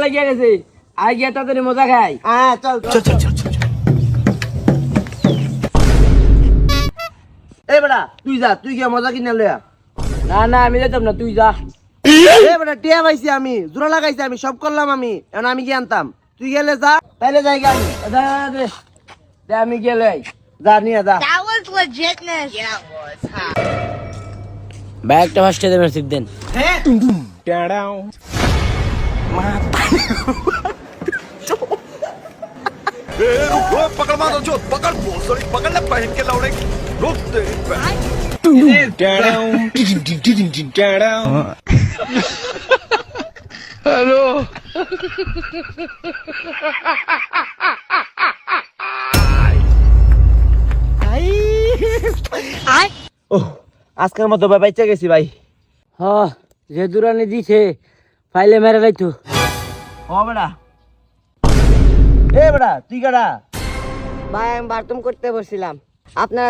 লাগিয়ে গেছে আই গিয়া তাদের মজা খাই হ্যাঁ চল চল চল চল এই বেটা তুই যা তুই কি মজা কিনে লয়া না না আমি যেতাম না তুই যা এই বেটা টিয়া পাইছি আমি জোড়া লাগাইছি আমি সব করলাম আমি এখন আমি কি আনতাম তুই গেলে যা তাইলে যাই আমি দে দে দে আমি গেলে যা নিয়ে যা That was legitness. Yeah, it was. Huh? ব্যাগটা ফার্স্টে দেবেন ঠিক দেন रुको पकड़ मारो जो पकड़ भोसड़ी पकड़ ले पहन के लौड़े रुक तेरी ও আজকের মতো ভাই বাইচা গেছি ভাই হ যে দুরানি দিছে ফাইলে মেরে লাইতো ও বেটা এ বেটা তুই কাটা ভাই আমি বাথরুম করতে বসছিলাম আপনারা